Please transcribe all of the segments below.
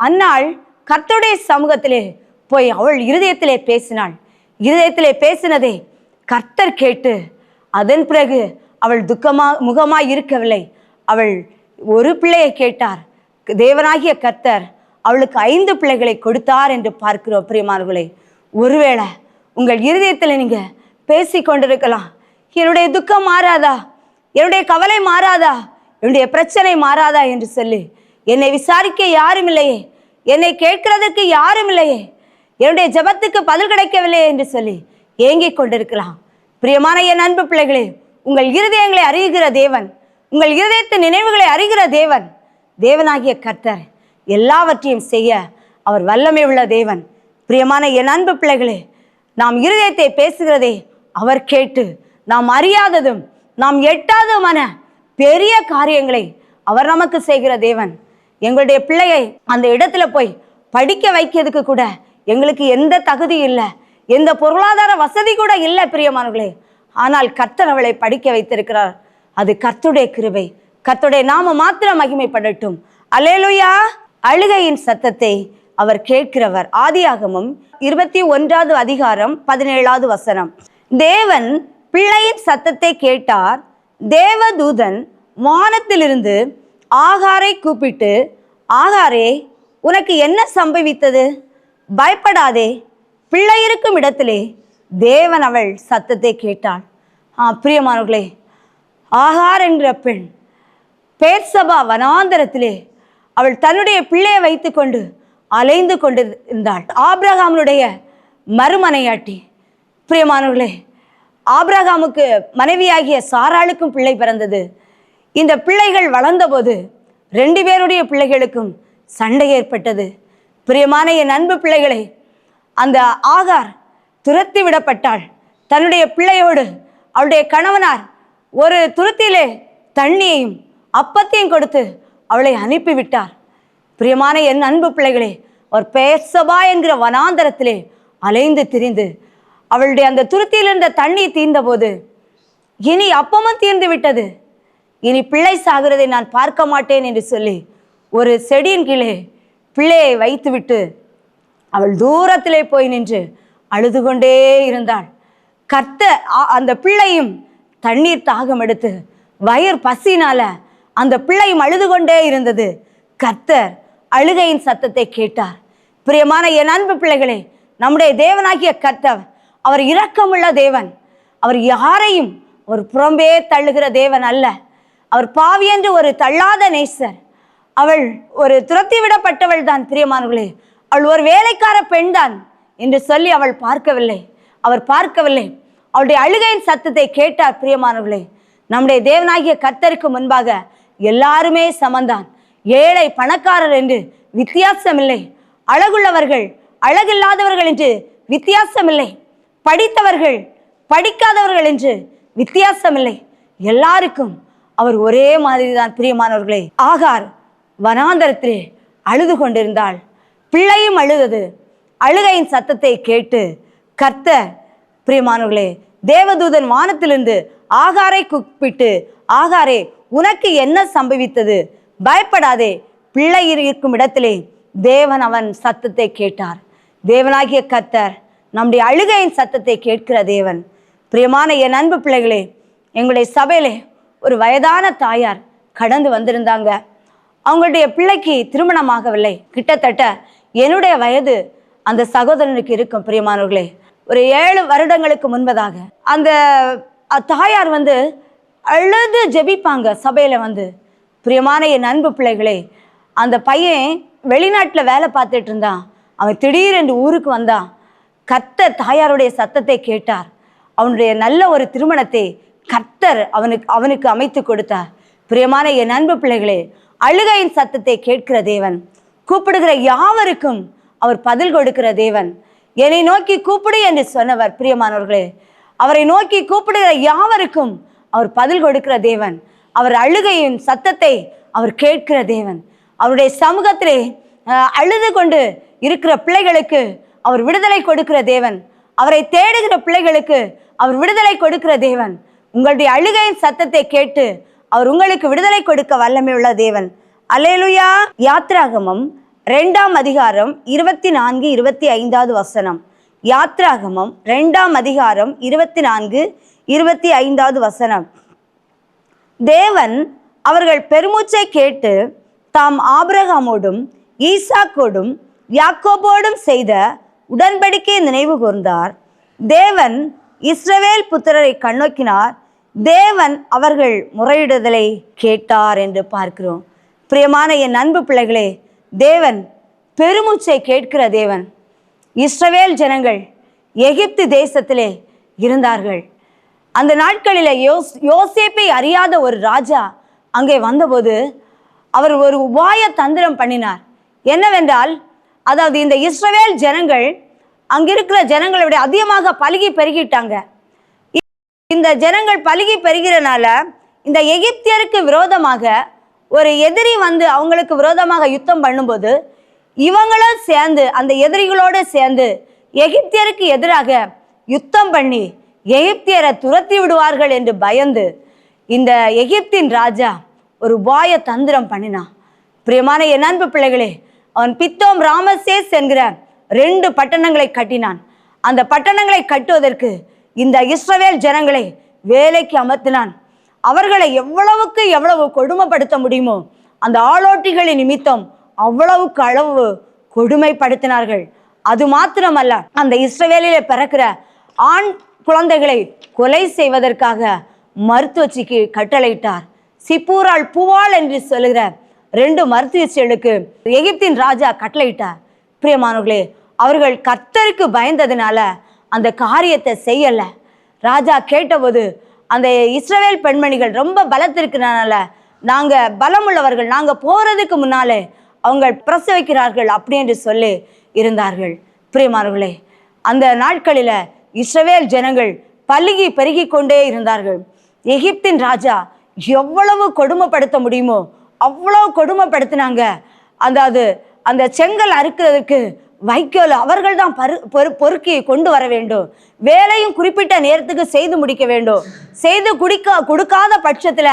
அன்னாள் கர்த்தருடைய சமூகத்திலே போய் அவள் இருதயத்திலே பேசினாள். இருதயத்திலே பேசினதை கர்த்தர் கேட்டு அதன் பிறகு அவள் முகமாய் இருக்கவில்லை. அவள் ஒரு பிள்ளையை கேட்டார். தேவனாகிய கர்த்தர் அவளுக்கு 5 பிள்ளைகளை கொடுத்தார் என்று பார்க்கிறோம். பிரியமானவர்களே, ஒருவேளை உங்கள் இருதயத்தில் நீங்க பேசி கொண்டிருக்கலாம், என்னுடைய துக்கம் மாறாதா, என்னுடைய கவலை மாறாதா, என்னுடைய பிரச்சனை மாறாதா என்று சொல்லி, என்னை விசாரிக்க யாரும் இல்லையே, என்னை கேட்கிறதுக்கு யாரும் இல்லையே, என்னுடைய ஜெபத்துக்கு பதில் கிடைக்கவில்லையே என்று சொல்லி ஏங்கிக் கொண்டிருக்கலாம். பிரியமான என் அன்பு பிள்ளைகளே, உங்கள் இருதயங்களை அறிகிற தேவன், உங்கள் இருதயத்தின் நினைவுகளை அறிகிற தேவன், தேவனாகிய கர்த்தர் எல்லாவற்றையும் செய்ய அவர் வல்லமை உள்ள தேவன். பிரியமான என் அன்பு பிள்ளைகளே, நாம் இருதயத்தை பேசுகிறதே அவர் கேட்டு நாம் அறியாததும் நாம் எட்டாததுமான பெரிய காரியங்களை அவர் நமக்கு செய்கிற தேவன். எங்களுடைய பிள்ளையை அந்த இடத்துல போய் படிக்க வைக்கிறதுக்கு கூட எங்களுக்கு எந்த தகுதி இல்லை, எந்த பொருளாதார வசதி கூட இல்லை பிரியமானவர்களே. ஆனால் கர்த்தர் அவளை படிக்க வைத்திருக்கிறார். அது கர்த்தருடைய கிருபை. கர்த்தருடைய நாம மாத்திரம் மகிமைப்படட்டும். அல்லேலூயா. அழுகையின் சத்தத்தை அவர் கேட்கிறவர். ஆதியாகமம் 21வது அதிகாரம் 17வது வசனம். தேவன் பிள்ளையின் சத்தத்தை கேட்டார். தேவதூதன் வானத்திலிருந்து ஆகாரை கூப்பிட்டு, ஆகாரே, உனக்கு என்ன சம்பவித்தது? பயப்படாதே, பிள்ளை இருக்கும் இடத்திலே தேவன் அவள் சத்தத்தை கேட்டாள். பிரியமானவர்களே, ஆகார் என்கிற பெண் பேர்சபா வனாந்தரத்திலே அவள் தன்னுடைய பிள்ளையை வைத்து கொண்டு அலைந்து கொண்டிருந்தாள். ஆபிரகாமுடைய மறுமனையாட்டி. பிரியமானவர்களே, ஆபிரகாமுக்கு மனைவியாகிய சாராளுக்கும் பிள்ளை பிறந்தது. இந்த பிள்ளைகள் வளர்ந்தபோது 2 பேருடைய பிள்ளைகளுக்கும் சண்டை ஏற்பட்டது. பிரியமான என் அன்பு பிள்ளைகளை, அந்த ஆகார் துரத்தி விடப்பட்டாள். தன்னுடைய பிள்ளையோடு அவளுடைய கணவனார் ஒரு துருத்தியிலே தண்ணியையும் அப்பத்தையும் கொடுத்து அவளை அனுப்பிவிட்டார். பிரியமான என் அன்பு பிள்ளைகளே, அவர் பேர்சபா என்கிற வனாந்தரத்திலே அலைந்து திரிந்து அவளுடைய அந்த துருத்தியில் இருந்த தண்ணி தீர்ந்த போது, இனி அப்பமும் தீர்ந்து விட்டது, இனி பிள்ளை சாகிறதை நான் பார்க்க மாட்டேன் என்று சொல்லி ஒரு செடியின் கீழே பிள்ளையை வைத்துவிட்டு அவள் தூரத்திலே போய் நின்று அழுது கொண்டே இருந்தாள். கர்த்தர் அந்த பிள்ளையும் தண்ணீர் தாகம் எடுத்து வயிறு பசினால அந்த பிள்ளையும் அழுது கொண்டே இருந்தது. கர்த்தர் அழுகையின் சத்தத்தை கேட்டார். பிரியமான என் அன்பு பிள்ளைகளே, நம்முடைய தேவனாகிய கர்த்தர் அவர் இரக்கமுள்ள தேவன். அவர் யாரையும் ஒரு புறம்பே தள்ளுகிற தேவன் அல்ல. அவர் பாவி என்று ஒரு தள்ளாத நேசர். அவள் ஒரு துரத்தி விடப்பட்டவள் தான் பிரியமானவர்களே. அவள் ஒரு வேலைக்கார பெண் தான் என்று சொல்லி அவள் பார்க்கவில்லை. அவர் பார்க்கவில்லை. அவளுடைய அழுகையின் சத்தத்தை கேட்டார். பிரியமானவர்களே, நம்முடைய தேவனாகிய கர்த்தருக்கு முன்பாக எல்லாருமே சமந்தான். ஏழை பணக்காரர் என்று வித்தியாசமில்லை. அழகுள்ளவர்கள் அழகில்லாதவர்கள் என்று வித்தியாசமில்லை. படித்தவர்கள் படிக்காதவர்கள் என்று வித்தியாசமில்லை. எல்லாருக்கும் அவர் ஒரே மாதிரி தான். பிரியமானவர்களே, ஆகார் வனாந்தரத்திலே அழுது கொண்டிருந்தாள். பிள்ளையும் அழுதது. அழுகையின் சத்தத்தை கேட்டு கர்த்தர், பிரியமானவர்களே, தேவதூதன் வானத்திலிருந்து ஆகாரை கூப்பிட்டு, ஆகாரே, உனக்கு என்ன சம்பவித்தது? பயப்படாதே, பிள்ளை இருக்கும் இடத்திலே தேவன் அவன் சத்தத்தை கேட்டார். தேவனாகிய கர்த்தர் நம்முடைய அழுகையின் சத்தத்தை கேட்கிற தேவன். பிரியமான என் அன்பு பிள்ளைகளே, எங்களுடைய சபையிலே ஒரு வயதான தாயார் கடந்து வந்திருந்தாங்க. அவங்களுடைய பிள்ளைக்கு திருமணமாகவில்லை. கிட்டத்தட்ட என்னுடைய வயது அந்த சகோதரனுக்கு இருக்கும். பிரியமானவர்களே, ஒரு 7 வருடங்களுக்கு முன்பதாக அந்த தாயார் அழுது ஜெபிப்பாங்க சபையில் பிரியமான என் அன்பு பிள்ளைகளே, அந்த பையன் வெளிநாட்டில் வேலை பார்த்துட்டு இருந்தான். அவன் திடீரென்று ஊருக்கு வந்தான். கர்த்தர் தாயாருடைய சத்தத்தை கேட்டார். அவனுடைய நல்ல ஒரு திருமணத்தை கர்த்தர் அவனுக்கு அமைத்து கொடுத்தார். பிரியமான என் அன்பு பிள்ளைகளே, அழுகையின் சத்தத்தை கேட்கிற தேவன், கூப்பிடுகிற யாவருக்கும் அவர் பதில் கொடுக்கிற தேவன். என்னை நோக்கி கூப்பிடு என்று சொன்னவர். பிரியமானவர்களே, அவரை நோக்கி கூப்பிடுகிற யாவருக்கும் அவர் பதில் கொடுக்கிற தேவன். அவர் அழுகையின் சத்தத்தை அவர் கேட்கிற தேவன். அவருடைய சமூகத்திலே அழுது கொண்டு இருக்கிற பிள்ளைகளுக்கு அவர் விடுதலை கொடுக்கிற தேவன். அவரை தேடுகிற பிள்ளைகளுக்கு அவர் விடுதலை கொடுக்கிற தேவன். உங்களுடைய அழுகையின் சத்தத்தை கேட்டு அவர் உங்களுக்கு விடுதலை கொடுக்க வல்லமை உள்ள தேவன். அல்லேலூயா. யாத்ராகமம் 2ஆம் அதிகாரம் 24, 25வது வசனம். யாத்ராகமம் 2ஆம் அதிகாரம் 24, 25வது வசனம். தேவன் அவர்கள் பெருமூச்சை கேட்டு தாம் ஆபிரகாமோடும் ஈசாக்கோடும் யாக்கோபோடும் செய்த உடன்படிக்கையை நினைவு கூர்ந்தார். தேவன் இஸ்ரவேல் புத்திரரை கண்ணோக்கினார். தேவன் அவர்கள் முறையிடுதலை கேட்டார் என்று பார்க்கிறோம். பிரியமான என் அன்பு பிள்ளைகளே, தேவன் பெருமூச்சை கேட்கிற தேவன். இஸ்ரவேல் ஜனங்கள் எகிப்து தேசத்திலே இருந்தார்கள். அந்த நாட்களில் யோசேப்பை அறியாத ஒரு ராஜா அங்கே வந்தபோது அவர் ஒரு உபாய தந்திரம் பண்ணினார். என்னவென்றால், அதாவது இந்த இஸ்ரவேல் ஜனங்கள் அங்கிருக்கிற ஜனங்களை விட அதிகமாக பலுகி பெருகிட்டாங்க. இந்த ஜனங்கள் பலுகி பெருகிறனால இந்த எகிப்தியருக்கு விரோதமாக ஒரு எதிரி வந்து அவங்களுக்கு விரோதமாக யுத்தம் பண்ணும்போது இவங்களும் சேர்ந்து அந்த எதிரிகளோடு சேர்ந்து எகிப்தியருக்கு எதிராக யுத்தம் பண்ணி எகிப்தியரை துரத்தி விடுவார்கள் என்று பயந்து இந்த எகிப்தின் ராஜா ஒரு உபாய தந்திரம் பண்ணினான். பிரியமான என் அன்பு பிள்ளைகளே, அவன் பித்தோம் ராமசேஸ் என்கிற 2 பட்டணங்களை கட்டினான். அந்த பட்டணங்களை கட்டுவதற்கு இந்த இஸ்ரவேல் ஜனங்களை வேலைக்கு அமர்த்தினான். அவர்களை எவ்வளவுக்கு எவ்வளவு கொடுமைப்படுத்த முடியுமோ அந்த ஆளோட்டிகளின் நிமித்தம் அவ்வளவுக்கு அளவு கொடுமைப்படுத்தினார்கள். அது மாத்திரமல்ல, அந்த இஸ்ரவேலிலே பிறக்கிற ஆண் குழந்தைகளை கொலை செய்வதற்காக மருத்துவச்சிக்கு கட்டளையிட்டார். சிப்பூரால் பூவால் என்று சொல்லுகிற 2 மருத்துவச்சிகளுக்கு எகிப்தின் ராஜா கட்டளையிட்டார். பிரியமானவர்களே, அவர்கள் கர்த்தருக்கு பயந்ததுனால அந்த காரியத்தை செய்யல. ராஜா கேட்டபோது அந்த இஸ்ரவேல் பெண்மணிகள் ரொம்ப பலத்திருக்கிறனால நாங்கள் பலமுள்ளவர்கள், நாங்கள் போகிறதுக்கு முன்னாலே அவங்க பிரசவிக்கிறார்கள் அப்படி என்று சொல்லி இருந்தார்கள். பிரியமானவர்களே, அந்த நாட்களில் இஸ்ரவேல் ஜனங்கள் பலுகி பெருகி கொண்டே இருந்தார்கள். எகிப்தின் ராஜா எவ்வளவு கொடுமைப்படுத்த முடியுமோ அவ்வளவு கொடுமைப்படுத்தினாங்க. அதாவது அந்த செங்கல் அறுக்கிறதுக்கு வைக்கோல் அவர்கள் தான் பொறுக்கி கொண்டு வர வேண்டும். வேலையும் குறிப்பிட்ட நேரத்துக்கு செய்து முடிக்க வேண்டும். செய்து கொடுக்காத பட்சத்தில்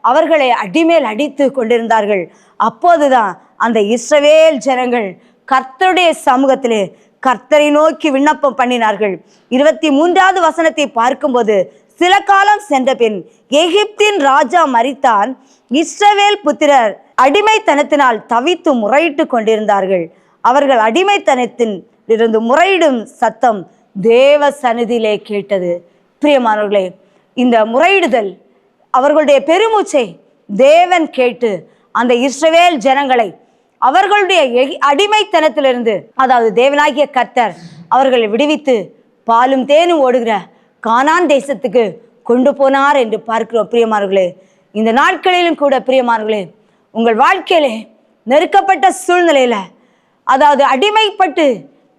அவர்களை அடிமேல் அடித்து கொண்டிருந்தார்கள். அப்போதுதான் அந்த இஸ்ரவேல் ஜனங்கள் கர்த்தருடைய சமூகத்திலே கர்த்தரை நோக்கி விண்ணப்பம் பண்ணினார்கள். 23வது வசனத்தை பார்க்கும்போது, சில காலம் சென்ற பின் எகிப்தின் ராஜா மரித்தான். இஸ்ரவேல் புத்திரர் அடிமைத்தனத்தினால் தவித்து முறையிட்டு கொண்டிருந்தார்கள். அவர்கள் அடிமைத்தனத்தின் இருந்து முறையிடும் சத்தம் தேவ சந்நிதியிலே கேட்டது. பிரியமானவர்களே, இந்த முறையிடுதல் அவர்களுடைய பெருமூச்சை தேவன் கேட்டு அந்த இஸ்ரவேல் ஜனங்களை அவர்களுடைய அடிமைத்தனத்திலிருந்து, அதாவது தேவனாகிய கர்த்தர் அவர்களை விடுவித்து பாலும் தேனும் ஓடுகிற கானான் தேசத்துக்கு கொண்டு போனார் என்று பார்க்கிறோம். பிரியமானவர்களே, இந்த நாட்களிலும் கூட பிரியமானவர்களே, உங்கள் வாழ்க்கையிலே நெருக்கப்பட்ட சூழ்நிலையில, அதாவது அடிமைப்பட்டு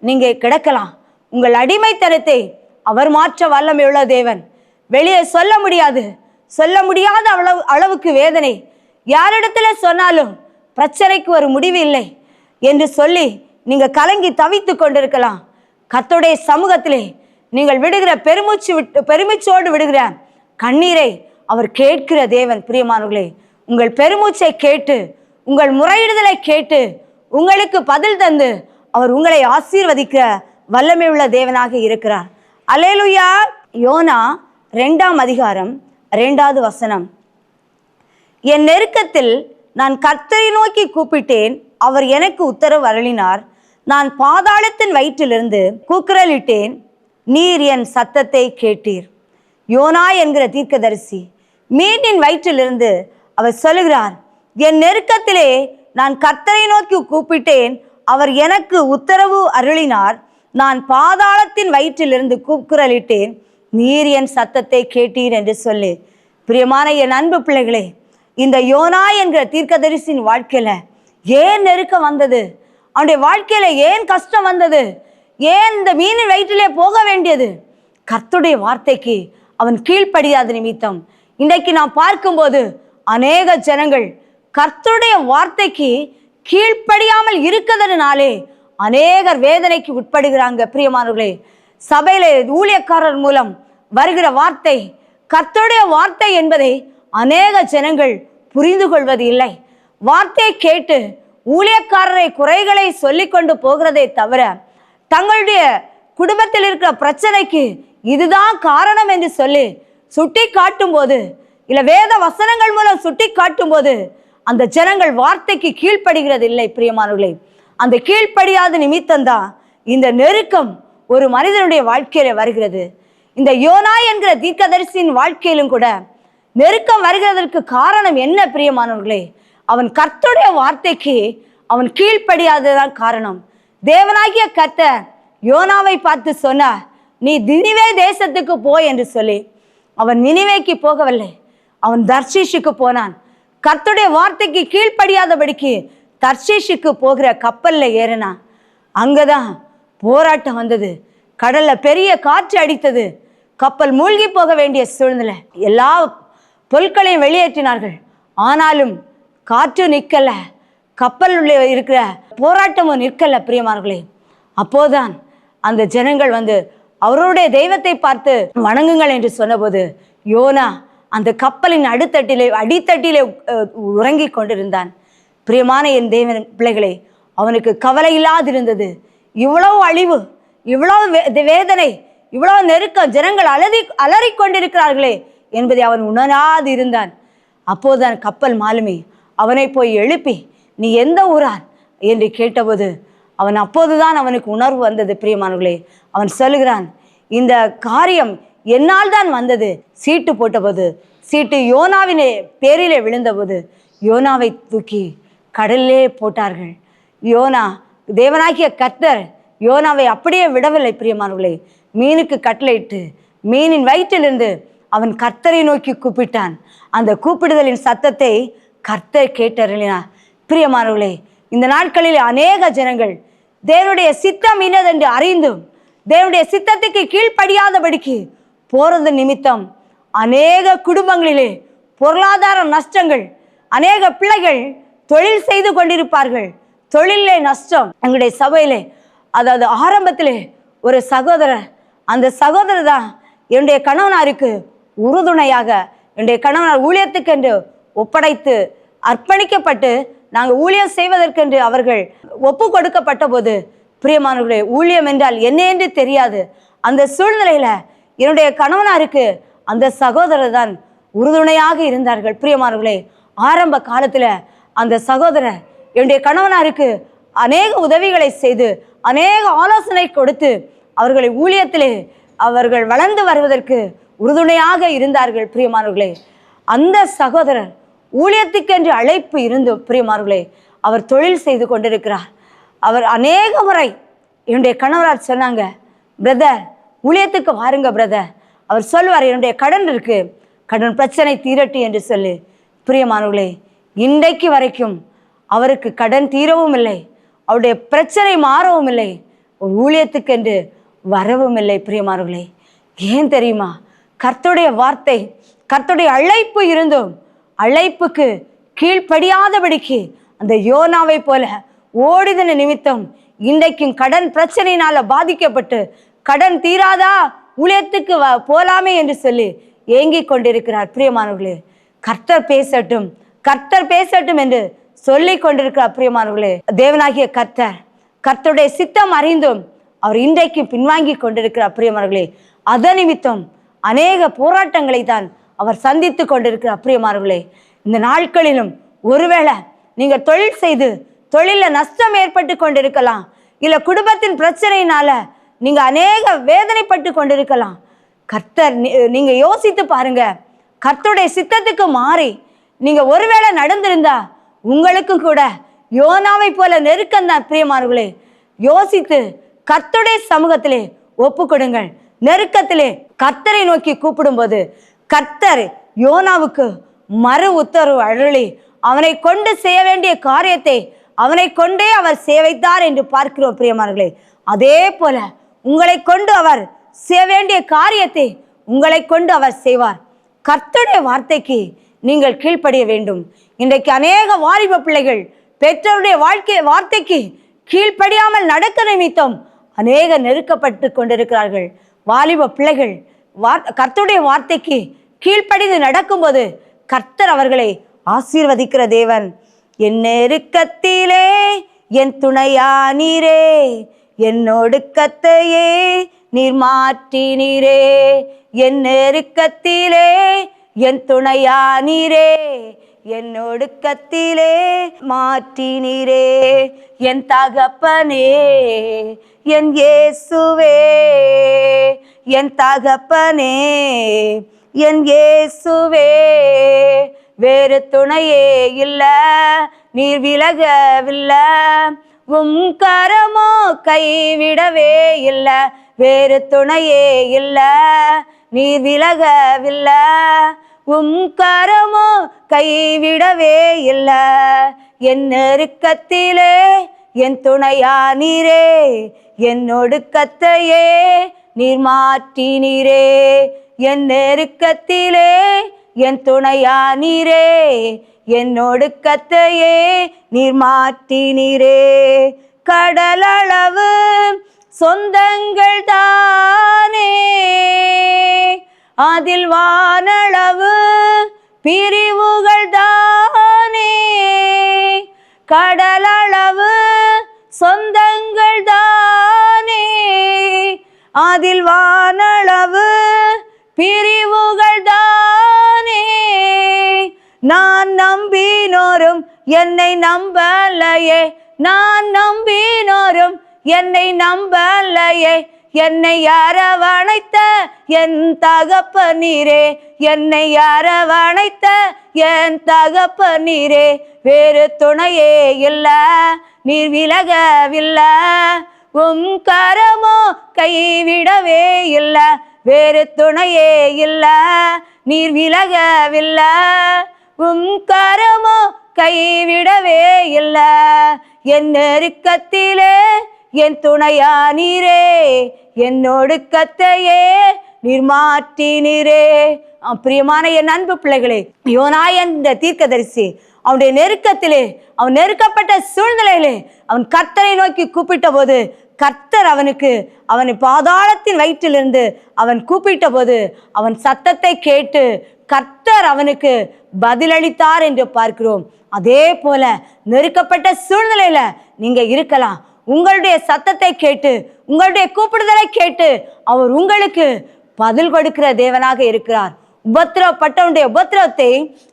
நீங்க கிடக்கலாம். உங்கள் அடிமைத்தனத்தை அவர் மாற்ற வல்லமையுள்ள தேவன். வெளியே சொல்ல முடியாத அளவுக்கு வேதனை, யாரிடத்துல சொன்னாலும் பிரச்சனைக்கு ஒரு முடிவு இல்லை என்று சொல்லி நீங்க கலங்கி தவித்து கொண்டிருக்கலாம். கர்த்தருடைய சமூகத்திலே நீங்கள் விடுகிற பெருமூச்சோடு விடுகிற கண்ணீரை அவர் கேட்கிற தேவன். பிரியமானவர்களே, உங்கள் பெருமூச்சை கேட்டு உங்கள் முறையிடுதலை கேட்டு உங்களுக்கு பதில் தந்து அவர் உங்களை ஆசீர்வதிக்க வல்லமை உள்ள தேவனாக இருக்கிறார். அல்லேலூயா. யோனா 2ஆம் அதிகாரம் 2வது வசனம். என் நெருக்கத்தில் நான் கர்த்தரை நோக்கி கூப்பிட்டேன், அவர் எனக்கு உத்தரவு அருளினார். நான் பாதாளத்தின் வயிற்றிலிருந்து கூக்குரலிட்டேன், நீர் என் சத்தத்தை கேட்டீர். யோனா என்கிற தீர்க்கதரிசி மீனின் வயிற்றிலிருந்து அவர் சொல்லுகிறார், என் நெருக்கத்திலே நான் கர்த்தரை நோக்கி கூப்பிட்டேன், அவர் எனக்கு உத்தரவு அருளினார். நான் பாதாளத்தின் வயிற்றிலிருந்து கூக்குரலிட்டேன், நீர் என் சத்தத்தை கேட்டீர் என்று சொல்லி. பிரியமான என் அன்பு பிள்ளைகளே, இந்த யோனா என்கிற தீர்க்கதரிசியின் வாழ்க்கையில ஏன் நெருக்கம் வந்தது? அவனுடைய வாழ்க்கையில ஏன் கஷ்டம் வந்தது? ஏன் இந்த மீனின் வயிற்றிலே போக வேண்டியது? கர்த்தருடைய வார்த்தைக்கு அவன் கீழ்ப்படியாத நிமித்தம். இன்றைக்கு நாம் பார்க்கும்போது அநேக ஜனங்கள் கர்த்தருடைய வார்த்தைக்கு கீழ்ப்படியாமல் இருக்கிறதுனாலே அநேகர் வேதனைக்கு உட்படுகிறாங்க. பிரியமானவர்களே, சபையிலே ஊழியக்காரர் மூலம் வருகிற வார்த்தை கர்த்தருடைய வார்த்தை என்பதை அநேக ஜனங்கள் புரிந்து கொள்வது இல்லை. வார்த்தையை கேட்டு ஊழியக்காரரை குறைகளை சொல்லி கொண்டு போகிறதை தவிர தங்களுடைய குடும்பத்தில் இருக்கிற பிரச்சனைக்கு இதுதான் காரணம் என்று சொல்லி சுட்டி காட்டும் போது, இல்ல வேத வசனங்கள் மூலம் சுட்டி காட்டும் போது அந்த ஜனங்கள் வார்த்தைக்கு கீழ்ப்படுகிறது இல்லை. பிரியமானவர்களே, அந்த கீழ்ப்படியாத நிமித்தம்தான் இந்த நெருக்கம் ஒரு மனிதனுடைய வாழ்க்கையில வருகிறது. இந்த யோனா என்கிற தீர்க்கதரிசியின் வாழ்க்கையிலும் கூட நெருக்கம் வருகிறதற்கு காரணம் என்ன பிரியமானவர்களே? அவன் கர்த்தருடைய வார்த்தைக்கு அவன் கீழ்ப்படியாததான் காரணம். தேவனாகிய கர்த்தர் யோனாவை பார்த்து சொன்னார், நீ நினிவே தேசத்துக்கு போய் என்று சொல்லி. அவன் நினிவேக்கு போகவில்லை, அவன் தர்ஷீஷுக்கு போனான். கர்த்தருடைய வார்த்தைக்கு கீழ்ப்படியாதபடிக்கு தர்ஷீஷுக்கு போகிற கப்பல்ல ஏறினான். அங்கதான் போராட்டம் வந்தது. கடல்ல பெரிய காற்று அடித்தது. கப்பல் மூழ்கி போக வேண்டிய சூழ்நிலை. எல்லா பொருட்களையும் வெளியேற்றினார்கள். ஆனாலும் காற்று நிற்கல, கப்பல் உள்ள இருக்கிற போராட்டமும் நிற்கல பிரியமானவர்களே. அப்போதான் அந்த ஜனங்கள் வந்து அவருடைய தெய்வத்தை பார்த்து வணங்குங்கள் என்று சொன்னபோது யோனா அந்த கப்பலின் அடித்தட்டிலே உறங்கி கொண்டிருந்தான். பிரியமான என் தேவன் பிள்ளைகளே, அவனுக்கு கவலை இல்லாதிருந்தது. இவ்வளவு அழிவு, இவ்வளவு வேதனை, இவ்வளவு நெருக்கம், ஜனங்கள் அலறி கொண்டிருக்கிறார்களே என்பதை அவன் உணராது இருந்தான். அப்போதுதான் கப்பல் மாலுமி அவனை போய் எழுப்பி, நீ எந்த ஊரான் என்று கேட்டபோது அவன் அப்போதுதான் அவனுக்கு உணர்வு வந்தது. பிரியமானவர்களே, அவன் சொல்லுகிறான், இந்த காரியம் என்னால் தான் வந்தது. சீட்டு போட்டபோது சீட்டு யோனாவின் பேரிலே விழுந்தபோது யோனாவை தூக்கி கடலிலே போட்டார்கள். யோனா, தேவனாகிய கர்த்தர் யோனாவை அப்படியே விடவில்லை. பிரியமானவர்களே, மீனுக்கு கட்டளையிட்டு மீனின் வயிற்றிலிருந்து அவன் கர்த்தரை நோக்கி கூப்பிட்டான். அந்த கூப்பிடுதலின் சத்தத்தை கர்த்தர் கேட்டருளினார். பிரியமானவர்களே, இந்த நாட்களில் அநேக ஜனங்கள் தேவனுடைய சித்தம் இன்னதென்று அறிந்தும் தேவனுடைய சித்தத்துக்கு கீழ்ப்படியாதபடிக்கு போறது நிமித்தம் அநேக குடும்பங்களிலே பொருளாதார நஷ்டங்கள், அநேக பிள்ளைகள் தொழில் செய்து கொண்டிருப்பார்கள், தொழிலே நஷ்டம். எங்களுடைய சபையிலே, அதாவது ஆரம்பத்திலே ஒரு சகோதரர், அந்த சகோதரர் தான் என்னுடைய கணவனாருக்கு உறுதுணையாக, என்னுடைய கணவனார் ஊழியத்துக்கு என்று ஒப்படைத்து அர்ப்பணிக்கப்பட்டு நாங்கள் ஊழியம் செய்வதற்கென்று அவர்கள் ஒப்பு கொடுக்கப்பட்ட போது, பிரியமானவர்களே, ஊழியம் என்றால் என்ன என்று தெரியாது. அந்த சூழ்நிலையில என்னுடைய கணவனாருக்கு அந்த சகோதரர் தான் உறுதுணையாக இருந்தார்கள். பிரியமானவர்களே, ஆரம்ப காலத்தில் அந்த சகோதரர் என்னுடைய கணவனாருக்கு அநேக உதவிகளை செய்து அநேக ஆலோசனை கொடுத்து அவர்களை ஊழியத்திலே அவர்கள் வளர்ந்து வருவதற்கு உறுதுணையாக இருந்தார்கள். பிரியமானவர்களே, அந்த சகோதரர் ஊழியத்துக்கென்று அழைப்பு இருந்து பிரியமானவர்களே அவர் தொழில் செய்து கொண்டிருக்கிறார். அவர் அநேக முறை என்னுடைய கணவரார் சொன்னாங்க, பிரதர் ஊழியத்துக்கு வாருங்க பிரதர். அவர் சொல்வார், என்னுடைய கடன் இருக்கு, கடன் பிரச்சனை தீரட்டு என்று சொல்லி. பிரியமானவர்களே, இன்றைக்கு வரைக்கும் அவருக்கு கடன் தீரவும் இல்லை, அவருடைய பிரச்சனை மாறவும் இல்லை, ஊழியத்துக்கென்று வரவும் இல்லை. பிரியமானவர்களே, ஏன் தெரியுமா? கர்த்தருடைய வார்த்தை, கர்த்தருடைய அழைப்பு இருந்தும் அழைப்புக்கு கீழ்ப்படியாதபடிக்கு அந்த யோனாவை போல ஓடிதன நிமித்தம் இன்றைக்கும் கடன் பிரச்சனையினால பாதிக்கப்பட்டு கடன் தீராதா ஊழியத்துக்கு போலாமே என்று சொல்லி ஏங்கி கொண்டிருக்கிறார். பிரியமானவர்களே, கர்த்தர் பேசட்டும், கர்த்தர் பேசட்டும் என்று சொல்லி கொண்டிருக்கிறார். பிரியமானவர்களே, தேவனாகிய கர்த்தர், கர்த்தருடைய சித்தம் அறிந்தும் அவர் இன்றைக்கு பின்வாங்கி கொண்டிருக்கிறார். பிரியமானவர்களே, அதன் நிமித்தம் அநேக போராட்டங்களை தான் அவர் சந்தித்து கொண்டிருக்கிறார். பிரியமானவர்களே, இந்த நாட்களிலும் ஒருவேளை நீங்கள் தொழில் செய்து தொழிலில் நஷ்டம் ஏற்பட்டு கொண்டிருக்கலாம், இல்லை குடும்பத்தின் பிரச்சனையினால நீங்க அநேக வேதனைப்பட்டு கொண்டிருக்கலாம். கர்த்தர், நீங்க யோசித்து பாருங்க, கர்த்தருடைய சித்தத்துக்கு மாறி நீங்க ஒருவேளை நடந்திருந்தா உங்களுக்கும் கூட யோனாவை போல நெருக்கம் தான். பிரியமானவர்களே, யோசித்து கர்த்தருடைய சமூகத்திலே ஒப்பு கொடுங்கள். நெருக்கத்திலே கர்த்தரை நோக்கி கூப்பிடும்போது கர்த்தர் யோனாவுக்கு மறு உத்தரவு அருளி அவனை கொண்டு செய்ய வேண்டிய காரியத்தை அவனை கொண்டே அவர் சேவைத்தார் என்று பார்க்கிறோம். பிரியமானவர்களே, அதே போல உங்களை கொண்டு அவர் செய்ய வேண்டிய காரியத்தை உங்களை கொண்டு அவர் செய்வார். கர்த்தருடைய வார்த்தைக்கு நீங்கள் கீழ்ப்படிய வேண்டும். இன்றைக்கு அநேக வாலிப பிள்ளைகள் பெற்றோருடைய வார்த்தைக்கு கீழ்ப்படியாமல் நடக்க நிமித்தம் அநேக நெருக்கப்பட்டு கொண்டிருக்கிறார்கள். வாலிப பிள்ளைகள் கர்த்தருடைய வார்த்தைக்கு கீழ்ப்படிந்து நடக்கும்போது கர்த்தர் அவர்களை ஆசீர்வதிக்கிற தேவன். என் நெருக்கத்திலே என் துணையானீரே, என்னோடு கத்தையே நீர் மாற்றினீரே. என் நெருக்கத்திலே என் துணையானீரே, என்னோடு கத்திலே மாற்றினீரே. என் தகப்பனே என் இயேசுவே, என் தகப்பனே என் இயேசுவே, வேறு துணையே இல்ல, நீர் விலகவில்லை, கரமோ கைவிடவே இல்ல. வேறு துணையே இல்ல, நீர் விலகவில்லை, கரமோ கைவிடவே இல்ல. என் நெருக்கத்திலே என் துணையானீரே, என்னோடு கத்தையே நீர் மாற்றினீரே. என் நெருக்கத்திலே என் துணையானீரே, என்னோடு கத்தையே நீர் மாற்றினீரே. கடலளவு சொந்தங்கள் தானே, அதில் வானளவு பிரிவுகள் தானே. கடலளவு சொந்தங்கள் தானே, அதில் வானளவு பிரிவுகள் தானே. நான் நம்பினோரும் என்னை நம்பலையே, நான் நம்பினோரும் என்னை நம்பலையே. என்னை அரவணைத்த என் தகப்பனீரே, என்னை அரவணைத்த என் தகப்பனீரே. வேறு துணையே இல்ல, நீர் விலகவில்லை, கரமோ கைவிடவே இல்ல. வேறு துணையே இல்ல, நீர் விலகவில்லை, கரமோ கைவிடவே இல்ல. என் நெருக்கத்திலே என் துணையானீரே, என்னோடு கத்தையே நீர் மாற்றினீரே. பிரியமான என் அன்பு பிள்ளைகளே, யோனா என்ற தீர்க்கதரிசி அவனுடைய நெருக்கத்திலே, அவன் நெருக்கப்பட்ட சூழ்நிலையிலே அவன் கர்த்தரை நோக்கி கூப்பிட்ட போது, கர்த்தர் அவனை பாதாளத்தின் வயிற்றிலிருந்து அவன் கூப்பிட்ட போது அவன் சத்தத்தை கேட்டு கர்த்தர் அவனுக்கு பதிலளித்தார் என்று பார்க்கிறோம். அதே போல நெருக்கப்பட்ட சூழ்நிலையில நீங்க இருக்கலாம். உங்களுடைய சத்தத்தை கேட்டு, உங்களுடைய கூப்பிடுதலை கேட்டு அவர் உங்களுக்கு பதில் கொடுக்கிற தேவனாக இருக்கிறார். உபத்திரவப்பட்டவனுடைய உபத்திரவத்தை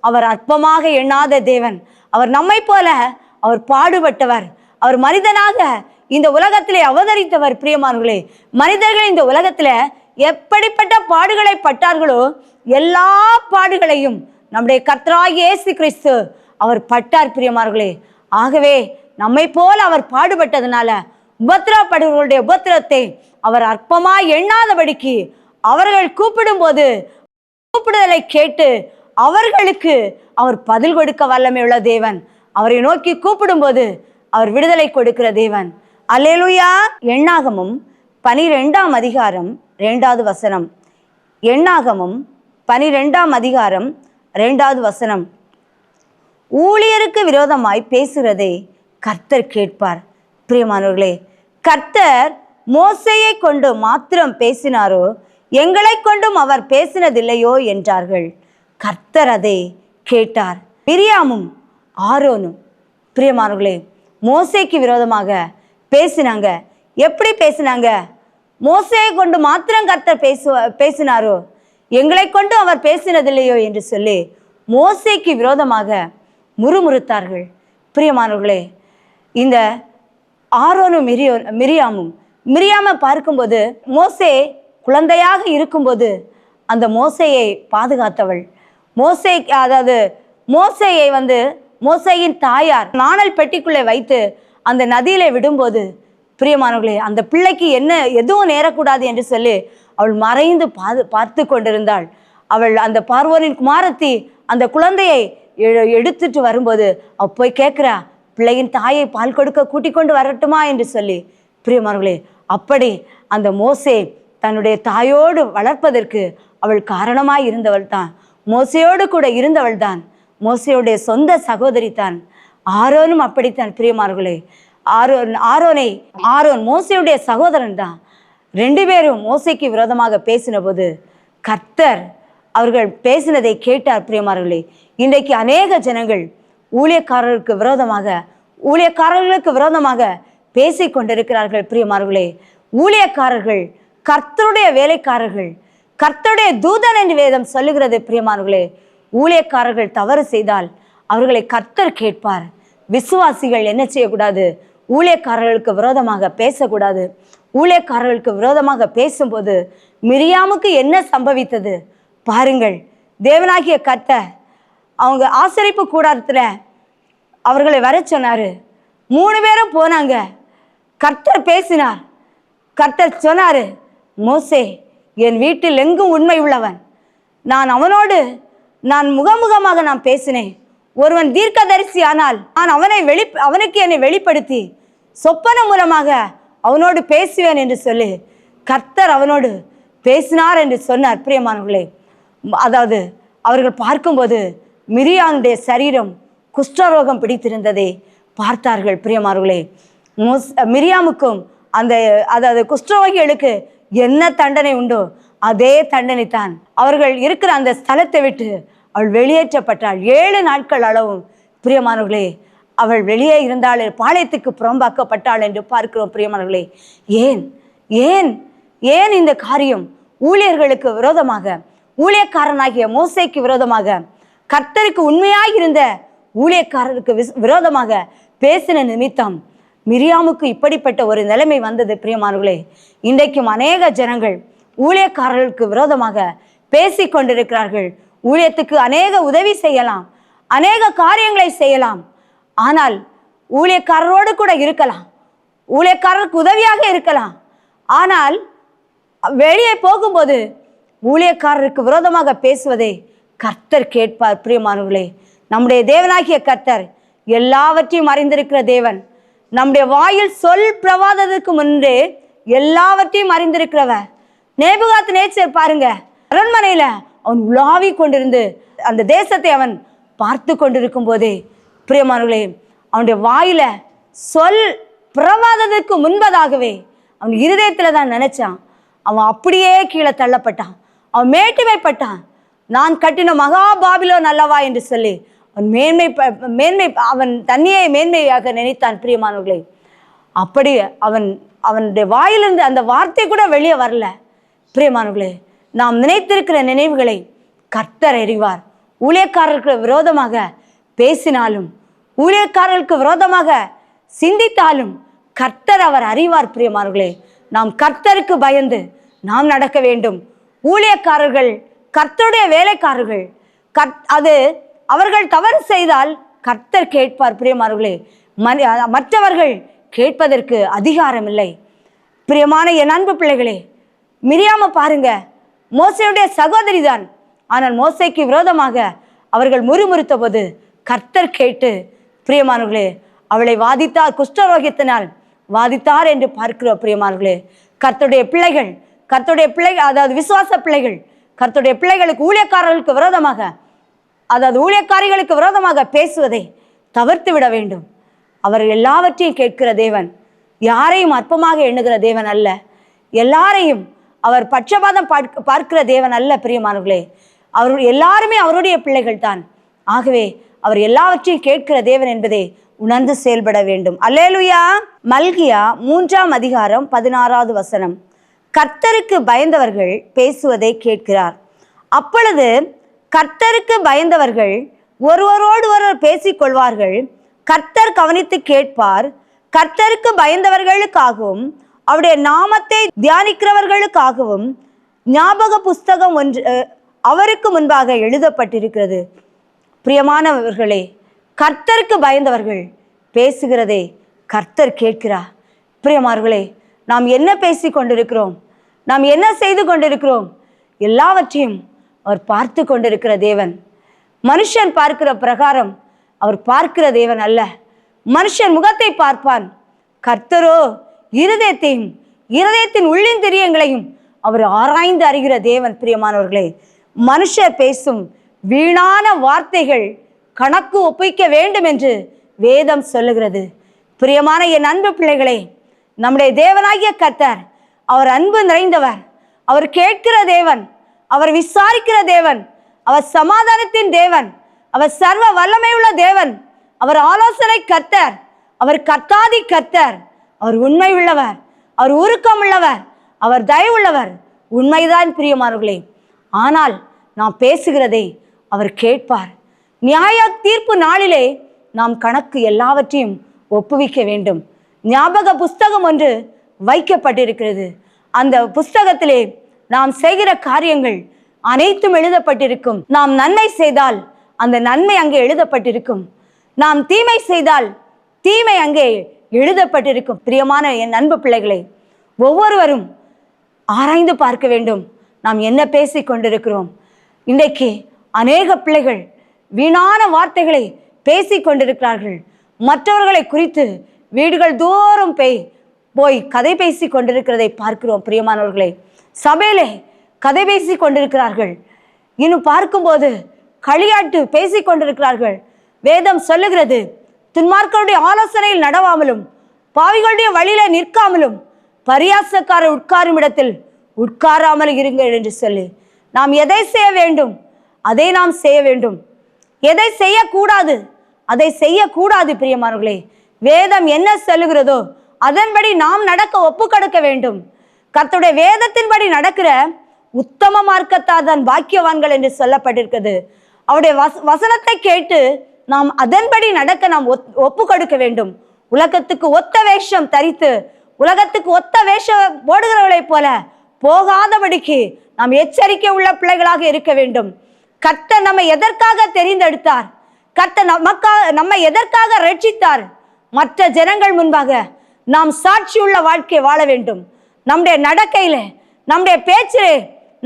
அவர் அற்பமாக எண்ணாத தேவன். அவர் நம்மை போல அவர் பாடுபட்டவர். அவர் மனிதனாக இந்த உலகத்திலே அவதரித்தவர். பிரியமானவர்களே, மனிதர்கள் இந்த உலகத்துல எப்படிப்பட்ட பாடுகளை பட்டார்களோ எல்லா பாடுகளையும் நம்முடைய கர்த்தராகிய இயேசு கிறிஸ்து அவர் பட்டார். பிரியமானவர்களே, ஆகவே நம்மை போல அவர் பாடுபட்டதுனால உபத்திரவப்படுவர்களுடைய உபத்திரத்தை அவர் அற்பமாய் எண்ணாதபடிக்கு அவர்கள் கூப்பிடும்போது கூப்பிடுதலை கேட்டு அவர்களுக்கு அவர் பதில் கொடுக்க வல்லமை உள்ள தேவன். அவரை நோக்கி கூப்பிடும்போது அவர் விடுதலை கொடுக்கிற தேவன். அல்லேலூயா. எண்ணாகமும் 12ஆம் அதிகாரம் 2வது வசனம். எண்ணாகமும் 12ஆம் அதிகாரம் 2வது வசனம். ஊழியருக்கு விரோதமாய் பேசுகிறதை கர்த்தர் கேட்பார். பிரியமானவர்களே, கர்த்தர் மோசேயை கொண்டு மாத்திரம் பேசினாரோ, எங்களை கொண்டும் அவர் பேசினதில்லையோ என்றார்கள். கர்த்தர் அதை கேட்டார். மிரியாமும் ஆரோனும் பிரியமானவர்களே மோசேக்கு விரோதமாக பேசினாங்க. எப்படி பேசினாங்க? மோசேயை கொண்டு மாத்திரம் கர்த்தர் பேசினாரோ, எங்களை கொண்டு அவர் பேசினதில்லையோ என்று சொல்லி மோசேக்கு விரோதமாக முறுமுறுத்தார்கள். பிரியமானவர்களே, இந்த ஆரோனும் மிரியாமை பார்க்கும்போது, மோசே குழந்தையாக இருக்கும்போது அந்த மோசேயை பாதுகாத்தவள். மோசேயை மோசேயின் தாயார் நாணல் பெட்டிக்குள்ளே வைத்து அந்த நதியிலே விடும்போது, பிரியமானவர்களே, அந்த பிள்ளைக்கு எதுவும் நேரக்கூடாது என்று சொல்லி அவள் மறைந்து பார்த்து கொண்டிருந்தாள். அவள் அந்த பார்வோனின் குமாரத்தி அந்த குழந்தையை எடுத்துட்டு வரும்போது அவ போய் கேட்கிறா, பிள்ளையின் தாயை பால் கொடுக்க கூட்டிக் கொண்டு வரட்டுமா என்று சொல்லி. பிரியமானவர்களே, அப்படி அந்த மோசே தன்னுடைய தாயோடு வளர்ப்பதற்கு அவள் காரணமாய் இருந்தவள் தான். மோசையோடு கூட இருந்தவள் தான். மோசையோடைய சொந்த சகோதரி தான். ஆரோனும் அப்படித்தான். பிரியமானவர்களே, ஆரோன் மோசையுடைய சகோதரன் தான். 2 பேரும் மோசைக்கு விரோதமாக பேசின போது கர்த்தர் அவர்கள் பேசினதை கேட்டார். பிரியமானவர்களே, இன்றைக்கு அநேக ஜனங்கள் ஊழியக்காரர்களுக்கு விரோதமாக பேசிக் கொண்டிருக்கிறார்கள். பிரியமானவர்களே, ஊழியக்காரர்கள் கர்த்தருடைய வேலைக்காரர்கள், கர்த்தருடைய தூதன் என்று வேதம் சொல்லுகிறது. பிரியமானவர்களே, ஊழியக்காரர்கள் தவறு செய்தால் அவர்களை கர்த்தர் கேட்பார். விசுவாசிகள் என்ன செய்யக்கூடாது? ஊழியக்காரர்களுக்கு விரோதமாக பேசக்கூடாது. ஊழியக்காரர்களுக்கு விரோதமாக பேசும்போது மிரியாமுக்கு என்ன சம்பவித்தது பாருங்கள். தேவனாகிய கர்த்தர் அவங்க ஆசரிப்பு கூடாரத்தில் அவர்களை வர சொன்னார். 3 பேரும் போனாங்க. கர்த்தர் பேசினார். கர்த்தர் சொன்னார், மோசே என் வீட்டில் எங்கும் உண்மை உள்ளவன், நான் முகமுகமாக நான் பேசினேன். ஒருவன் தீர்க்கதரிசி ஆனால் நான் அவனுக்கு என்னை வெளிப்படுத்தி சொப்பன மூலமாக அவனோடு பேசுவேன் என்று சொல்லி கர்த்தர் அவனோடு பேசினார் என்று சொன்னார். பிரியமானவர்களே, அதாவது அவர்கள் பார்க்கும்போது மிரியாமுடைய சரீரம் குஷ்டரோகம் பிடித்திருந்ததை பார்த்தார்கள். பிரியமானவர்களே, மிரியாமுக்கும் அதாவது குஷ்டரோகிகளுக்கு என்ன தண்டனை உண்டோ அதே தண்டனை தான். அவர்கள் இருக்கிற அந்த ஸ்தலத்தை விட்டு அவள் வெளியேற்றப்பட்டாள். 7 நாட்கள் அளவும் பிரியமானவர்களே அவள் வெளியே இருந்தாள், பாளையத்துக்கு புறம்பாக்கப்பட்டாள் என்று பார்க்கிறோம். பிரியமானவர்களே, ஏன் ஏன் ஏன் இந்த காரியம்? ஊழியர்களுக்கு விரோதமாக, ஊழியக்காரனாகிய மோசேக்கு விரோதமாக, கர்த்தருக்கு உண்மையாக இருந்த ஊழியக்காரருக்கு விரோதமாக பேசின நிமித்தம் மிரியாமுக்கு இப்படிப்பட்ட ஒரு நிலைமை வந்தது. பிரியமானவர்களே, இன்றைக்கும் அநேக ஜனங்கள் ஊழியக்காரர்களுக்கு விரோதமாக பேசி கொண்டிருக்கிறார்கள். ஊழியத்துக்கு அநேக உதவி செய்யலாம், அநேக காரியங்களை செய்யலாம், ஆனால் ஊழியக்காரரோடு கூட இருக்கலாம், ஊழியக்காரருக்கு உதவியாக இருக்கலாம். ஆனால் வெளியே போகும்போது ஊழியக்காரருக்கு விரோதமாக பேசுவதை கர்த்தர் கேட்பார். பிரியமானவர்களே, நம்முடைய தேவனாகிய கர்த்தர் எல்லாவற்றையும் அறிந்திருக்கிற தேவன். நம்முடைய வாயில் சொல் பிரவாதத்துக்கு முன்பே எல்லாவற்றையும் அறிந்திருக்கிறவர். நேபுகாத் நேச்சர் பாருங்க, அரண்மனையில அவன் உலாவி கொண்டிருந்து அந்த தேசத்தை அவன் பார்த்து கொண்டிருக்கும் போதே பிரியமானவர்களே அவனுடைய வாயில சொல் பிரவாதத்துக்கு முன்பதாகவே அவன் இருதயத்துல தான் நினைச்சான். அவன் அப்படியே கீழே தள்ளப்பட்டான், அவன் மேட்டுமைப்பட்டான். நான் கட்டின மகா பாபிலோன் அல்லவா என்று சொல்லி அவன் மேன்மை அவன் தன்னையே மேன்மையாக நினைத்தான். பிரியமானவர்களே, அப்படி அவனுடைய வாயிலிருந்து அந்த வார்த்தை கூட வெளியே வரல. பிரியமானவர்களே, நாம் நினைத்திருக்கிற நினைவுகளை கர்த்தர் அறிவார். ஊழியக்காரர்களுக்கு விரோதமாக பேசினாலும், ஊழியக்காரர்களுக்கு விரோதமாக சிந்தித்தாலும் கர்த்தர் அவர் அறிவார். பிரியமானவர்களே, நாம் கர்த்தருக்கு பயந்து நாம் நடக்க வேண்டும். ஊழியக்காரர்கள் கர்த்தருடைய வேலைக்காரர்கள். அது அவர்கள் தவறு செய்தால் கர்த்தர் கேட்பார். பிரியமானவர்களே, மற்றவர்கள் கேட்பதற்கு அதிகாரம் இல்லை. பிரியமான என் அன்பு பிள்ளைகளே, மிரியாம பாருங்க, மோசேயுடைய சகோதரி தான். ஆனால் மோசேக்கு விரோதமாக அவர்கள் முறுமுறுத்த போது கர்த்தர் கேட்டு பிரியமானவர்களே அவளை வாதித்தார், குஷ்டரோகத்தினால் வாதித்தார் என்று பார்க்கிறோம். பிரியமானவர்களே, கர்த்தருடைய பிள்ளைகள், அதாவது விசுவாச பிள்ளைகள், கர்த்தருடைய பிள்ளைகளுக்கு ஊழியக்காரர்களுக்கு விரோதமாக, அதாவது ஊழியக்காரிகளுக்கு விரோதமாக பேசுவதை தவிர்த்து விட வேண்டும். அவர் எல்லாவற்றையும் கேட்கிற தேவன், யாரையும் அற்பமாக எண்ணுகிற தேவன் அல்ல. எல்லாரையும் அவர் பட்சபாதம் பார்க்கிற தேவன் அல்ல. பிரியமானவர்களே, அவர் எல்லாருமே அவருடைய பிள்ளைகள் தான். ஆகவே அவர் எல்லாவற்றையும் கேட்கிற தேவன் என்பதை உணர்ந்து செயல்பட வேண்டும். அல்லேலூயா. மல்கியா 3ஆம் அதிகாரம் 16வது வசனம். கர்த்தருக்கு பயந்தவர்கள் பேசுவதை கேட்கிறார். அப்பொழுது கர்த்தருக்கு பயந்தவர்கள் ஒருவரோடு ஒருவர் பேசிக்கொள்வார்கள். கர்த்தர் கவனித்து கேட்பார். கர்த்தருக்கு பயந்தவர்களுக்காகவும் அவருடைய நாமத்தை தியானிக்கிறவர்களுக்காகவும் ஞாபக புஸ்தகம் ஒன்று அவருக்கு முன்பாக எழுதப்பட்டிருக்கிறது. பிரியமானவர்களே, கர்த்தருக்கு பயந்தவர்கள் பேசுகிறதை கர்த்தர் கேட்கிறார். பிரியமானவர்களே, நாம் என்ன பேசி கொண்டிருக்கிறோம், நாம் என்ன செய்து கொண்டிருக்கிறோம், எல்லாவற்றையும் அவர் பார்த்து கொண்டிருக்கிற தேவன். மனுஷன் பார்க்கிற பிரகாரம் அவர் பார்க்கிற தேவன் அல்ல. மனுஷன் முகத்தை பார்ப்பான், கர்த்தரோ இருதயத்தின் உள்ளின் திரியங்களையும் அவர் ஆராய்ந்து அறிகிற தேவன். பிரியமானவர்களே, மனுஷர் பேசும் வீணான வார்த்தைகள் கணக்கு ஒப்பிக்க வேண்டும் என்று வேதம் சொல்லுகிறது. பிரியமான என் அன்பு பிள்ளைகளே, நம்முடைய தேவனாகிய கர்த்தர் அவர் அன்பு நிறைந்தவர், அவர் கேட்கிற தேவன், அவர் விசாரிக்கிற தேவன், அவர் சமாதானத்தின் தேவன், அவர் சர்வ வல்லமை உள்ள தேவன், அவர் ஆலோசனை கர்த்தர், அவர் கர்த்தாதி கர்த்தர், அவர் உண்மை உள்ளவர், அவர் உருக்கம் உள்ளவர், அவர் தயவுள்ளவர். உண்மைதான் பிரியமானவர்களே. ஆனால் நாம் பேசுகிறதை அவர் கேட்பார். நியாய தீர்ப்பு நாளிலே நாம் கணக்கு எல்லாவற்றையும் ஒப்புவிக்க வேண்டும். ஞாபக புஸ்தகம் ஒன்று வைக்கப்பட்டிருக்கிறது. அந்த புஸ்தகத்திலே நாம் செய்கிற காரியங்கள் அனைத்தும் எழுதப்பட்டிருக்கும். நாம் நன்மை செய்தால் அந்த நன்மை அங்கே எழுதப்பட்டிருக்கும். நாம் தீமை செய்தால் தீமை அங்கே எழுதப்பட்டிருக்கும். பிரியமான என் அன்பு பிள்ளைகளை, ஒவ்வொருவரும் ஆராய்ந்து பார்க்க வேண்டும். நாம் என்ன பேசிக் கொண்டிருக்கிறோம்? இன்றைக்கு அநேக பிள்ளைகள் வீணான வார்த்தைகளை பேசிக் கொண்டிருக்கிறார்கள். மற்றவர்களை குறித்து வீடுகள் தோறும் போய் கதை பேசி கொண்டிருக்கிறதை பார்க்கிறோம். பிரியமானவர்களே, சபையிலே கதை பேசி கொண்டிருக்கிறார்கள். இன்னும் பார்க்கும்போது களியாட்டு பேசி கொண்டிருக்கிறார்கள். வேதம் சொல்லுகிறது, துன்மார்க்கருடைய ஆலோசனையில் நடவாமலும் பாவிகளுடைய வழியில நிற்காமலும் பரியாசக்காரர் உட்காரும் இடத்தில் உட்காராமல் இருங்கள் என்று சொல்லி, நாம் எதை செய்ய வேண்டும் அதை நாம் செய்ய வேண்டும். எதை செய்யக்கூடாது அதை செய்யக்கூடாது. பிரியமானவர்களே, வேதம் என்ன சொல்லுகிறதோ அதன்படி நாம் நடக்க ஒப்பு கொடுக்க வேண்டும். கர்த்தருடைய வேதத்தின்படி நடக்கிற உத்தம மார்க்கத்தார் தான் பாக்கியவான்கள் என்று சொல்லப்பட்டிருக்கிறது. அவருடைய வசனத்தை கேட்டு நாம் அதன்படி நடக்க நாம் ஒப்பு கொடுக்க வேண்டும். உலகத்துக்கு ஒத்த வேஷம் தரித்து உலகத்துக்கு ஒத்த வேஷம் போடுகிறவர்களைப் போல போகாதபடிக்கு நாம் எச்சரிக்கை உள்ள பிள்ளைகளாக இருக்க வேண்டும். கர்த்தர் நம்மை எதற்காக தெரிந்தெடுத்தார்? கர்த்தர் நம்மை எதற்காக ரட்சித்தார்? மற்ற ஜனங்கள் முன்பாக நாம் சாட்சியுள்ள வாழ்க்கை வாழ வேண்டும். நம்முடைய நடக்கையிலே, நம்முடைய பேச்சிலே,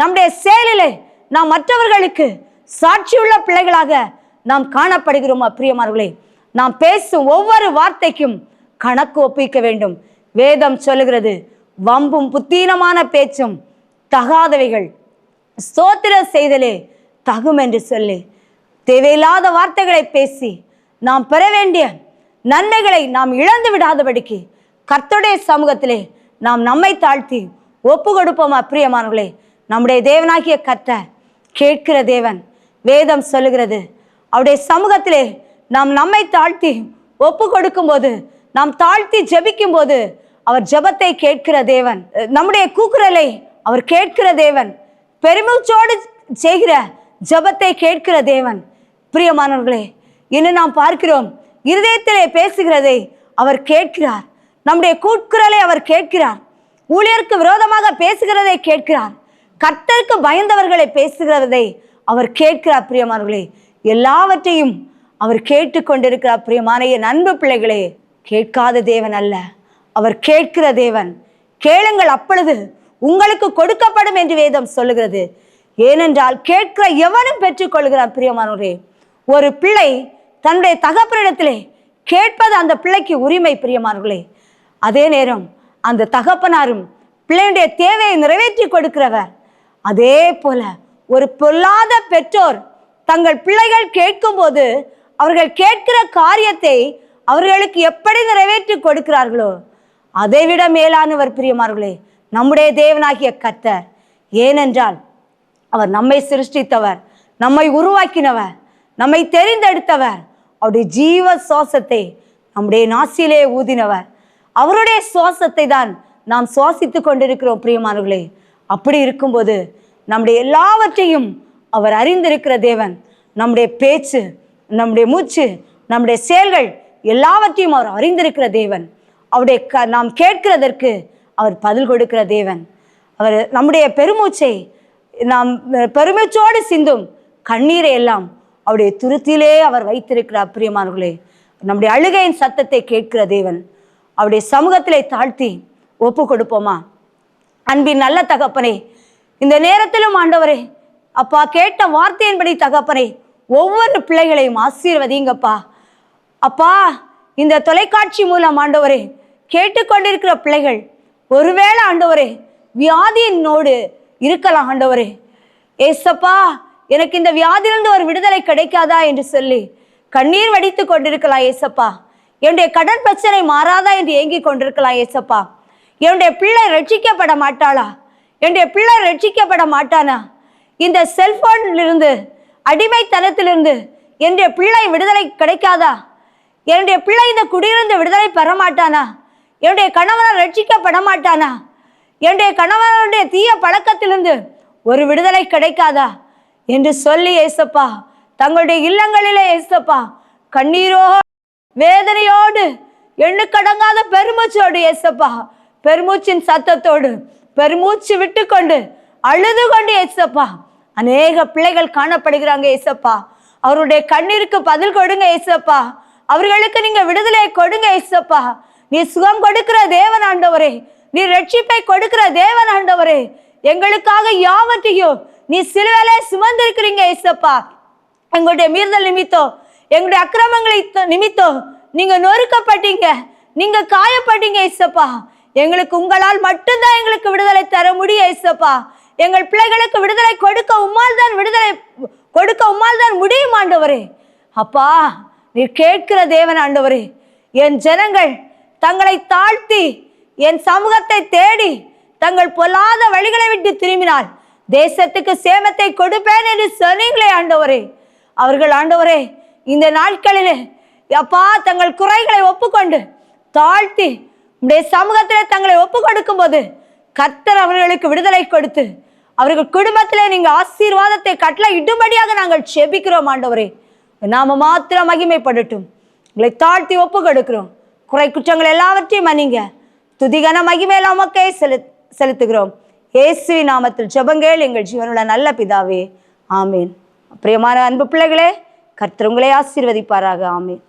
நம்முடைய செயலிலே நாம் மற்றவர்களுக்கு சாட்சியுள்ள பிள்ளைகளாக நாம் காணப்படுகிறோமா? பிரியமானவர்களே, நாம் பேசும் ஒவ்வொரு வார்த்தைக்கும் கணக்கு ஒப்பிக்க வேண்டும். வேதம் சொல்லுகிறது, வம்பும் புத்தீனமான பேச்சும் தகாதவைகள் ஸ்தோத்திர செய்தலே தகும் என்று சொல்லி, தேவையில்லாத வார்த்தைகளை பேசி நாம் பெற வேண்டிய நன்மைகளை நாம் இழந்து விடாதபடிக்கு கர்த்தருடைய சமூகத்திலே நாம் நம்மை தாழ்த்தி ஒப்பு கொடுப்போமா? பிரியமானவர்களே, நம்முடைய தேவனாகிய கர்த்தர் கேட்கிற தேவன். வேதம் சொல்லுகிறது, அவருடைய சமூகத்திலே நாம் நம்மை தாழ்த்தி ஒப்பு கொடுக்கும் போது, நாம் தாழ்த்தி ஜெபிக்கும் போது அவர் ஜெபத்தை கேட்கிற தேவன். நம்முடைய கூக்குரலை அவர் கேட்கிற தேவன். பெருமூச்சோடு செய்கிற ஜெபத்தை கேட்கிற தேவன். பிரியமானவர்களே, இன்னும் நாம் பார்க்கிறோம், இருதயத்திலே பேசுகிறதை அவர் கேட்கிறார். நம்முடைய கூக்குரலை அவர் கேட்கிறார். ஊழியருக்கு விரோதமாக பேசுகிறதை கேட்கிறார். கர்த்தருக்கு பயந்தவர்களை பேசுகிறதை அவர் கேட்கிறார். பிரியமானவர்களே, எல்லாவற்றையும் அவர் கேட்டுக்கொண்டிருக்கிறார். பிரியமான என் அன்பு பிள்ளைகளே, கேட்காத தேவன் அல்ல, அவர் கேட்கிற தேவன். கேளுங்கள், அப்பொழுது உங்களுக்கு கொடுக்கப்படும் என்று வேதம் சொல்லுகிறது. ஏனென்றால் கேட்கிற எவனும் பெற்றுக்கொள்கிறான். பிரியமானவரே, ஒரு பிள்ளை தன்னுடைய தகப்பனிடத்திலே கேட்பது அந்த பிள்ளைக்கு உரிமை. பிரியமானவர்களே, அதே நேரம் அந்த தகப்பனாரும் பிள்ளையுடைய தேவையை நிறைவேற்றி கொடுக்கிறவர். அதே போல ஒரு பொல்லாத பெற்றோர் தங்கள் பிள்ளைகள் கேட்கும் போது அவர்கள் கேட்கிற காரியத்தை அவர்களுக்கு எப்படி நிறைவேற்றி கொடுக்கிறார்களோ அதைவிட மேலானவர் பிரியமானவர்களே நம்முடைய தேவனாகிய கர்த்தர். ஏனென்றால் அவர் நம்மை சிருஷ்டித்தவர், நம்மை உருவாக்கினவர், நம்மை தெரிந்தெடுத்தவர். அவருடைய ஜீவ சுவாசத்தை நம்முடைய நாசியிலே ஊதினவர். அவருடைய சுவாசத்தை தான் நாம் சுவாசித்து கொண்டிருக்கிறோம். பிரியமானவர்களே, அப்படி இருக்கும்போது நம்முடைய எல்லாவற்றையும் அவர் அறிந்திருக்கிற தேவன். நம்முடைய பேச்சு, நம்முடைய மூச்சு, நம்முடைய செயல்கள் எல்லாவற்றையும் அவர் அறிந்திருக்கிற தேவன். அவருடைய நாம் கேட்கிறதற்கு அவர் பதில் கொடுக்கிற தேவன். அவர் நம்முடைய பெருமூச்சை, நாம் பெருமூச்சோடு சிந்தும் கண்ணீரை எல்லாம் அவருடைய துருத்திலே அவர் வைத்திருக்கிறார். பிரியமானவர்களே, நம்முடைய அழுகையின் சத்தத்தை கேட்கிற தேவன். அவருடைய சமூகத்திலே தாழ்த்தி ஒப்பு கொடுப்போமா? அன்பின் நல்ல தகப்பனே, இந்த நேரத்திலும் ஆண்டவரே அப்பா, கேட்ட வார்த்தையின்படி தகப்பனே ஒவ்வொரு பிள்ளைகளையும் ஆசீர்வதிங்கப்பா. அப்பா, இந்த தொலைக்காட்சி மூலம் ஆண்டவரே கேட்டுக்கொண்டிருக்கிற பிள்ளைகள் ஒருவேளை ஆண்டவரே வியாதியினோடு இருக்கலாம். ஆண்டவரே ஏசப்பா, எனக்கு இந்த வியாதியிலிருந்து ஒரு விடுதலை கிடைக்காதா என்று சொல்லி கண்ணீர் வடித்து கொண்டிருக்கலாம். ஏசப்பா, என்னுடைய கடன் பிரச்சனை மாறாதா என்று ஏங்கி கொண்டிருக்கலாம். ஏசப்பா, என்னுடைய பிள்ளை ரட்சிக்கப்பட மாட்டாளா? என்னுடைய பிள்ளை ரட்சிக்கப்பட மாட்டானா? இந்த செல்போனிலிருந்து, அடிமைத்தனத்திலிருந்து என்னுடைய பிள்ளை விடுதலை கிடைக்காதா? என்னுடைய பிள்ளை இந்த குடியிலிருந்து விடுதலை பெற மாட்டானா? என்னுடைய கணவனால் ரட்சிக்கப்பட மாட்டானா? என்னுடைய கணவனுடைய தீய பழக்கத்திலிருந்து ஒரு விடுதலை கிடைக்காதா என்று சொல்லி ஏசப்பா தங்களுடைய இல்லங்களிலே ஏசப்பா கண்ணீரோ வேதனையோடு எண்ணுக்கடங்காத பெருமூச்சோடு ஏசப்பா பெருமூச்சின் சத்தத்தோடு பெருமூச்சு விட்டு கொண்டு அழுது கொண்டு ஏசப்பா அநேக பிள்ளைகள் காணப்படுகிறாங்க ஏசப்பா. அவருடைய கண்ணீருக்கு பதில் கொடுங்க ஏசப்பா. அவர்களுக்கு நீங்க விடுதலையை கொடுங்க ஏசப்பா. நீ சுகம் கொடுக்கிற தேவன் ஆண்டவரே, நீ ரட்சிப்பை கொடுக்கிற தேவன் ஆண்டவரே, எங்களுக்காக யாவற்றையும் நீ சிலுவையிலே சுமந்திருக்கிறீங்க ஏசப்பா. எங்களுடைய மீறுதல் நிமித்தம், எங்களுடைய அக்கிரமங்களை நிமித்தம் நீங்க நொறுக்கப்பட்டீங்க, நீங்க காயப்பட்டீங்க ஏசப்பா. எங்களுக்கு உங்களால் மட்டும்தான் எங்களுக்கு விடுதலை தர முடியும் ஏசப்பா. எங்கள் பிள்ளைகளுக்கு விடுதலை கொடுக்க உம்மால் தான் முடியும் ஆண்டவரே. அப்பா, நீர் கேட்கிற தேவன் ஆண்டவரே. என் ஜனங்கள் தங்களை தாழ்த்தி என் சமூகத்தை தேடி தங்கள் பொல்லாத வழிகளை விட்டு திரும்பினால் தேசத்துக்கு சேமத்தை கொடுப்பேன் என்று சொன்னீங்களே ஆண்டவரே. அவர்கள் ஆண்டவரே இந்த நாட்களிலே அப்பா தங்கள் குறைகளை ஒப்புக்கொண்டு தாழ்த்தி உடைய சமூகத்திலே தங்களை ஒப்பு கொடுக்கும் போது கர்த்தர் அவர்களுக்கு விடுதலை கொடுத்து அவர்கள் குடும்பத்திலே நீங்க ஆசீர்வாதத்தை கட்டளை இடும்படியாக நாங்கள் செபிக்கிறோம் ஆண்டவரே. நாம மாத்திரம் மகிமைப்படட்டும். உங்களை தாழ்த்தி ஒப்பு கொடுக்கிறோம். குறை குற்றங்கள் எல்லாவற்றையும் மன்னிங்க. துதிகன மகிமையில உமக்கே செலுத்துகிறோம். இயேசுவின் நாமத்தில் ஜெபங்கள் எங்கள் ஜீவனுள்ள நல்ல பிதாவே, ஆமீன். பிரியமான அன்பு பிள்ளைகளே, கர்த்தர் உங்களை ஆசீர்வதிப்பாராக. ஆமீன்.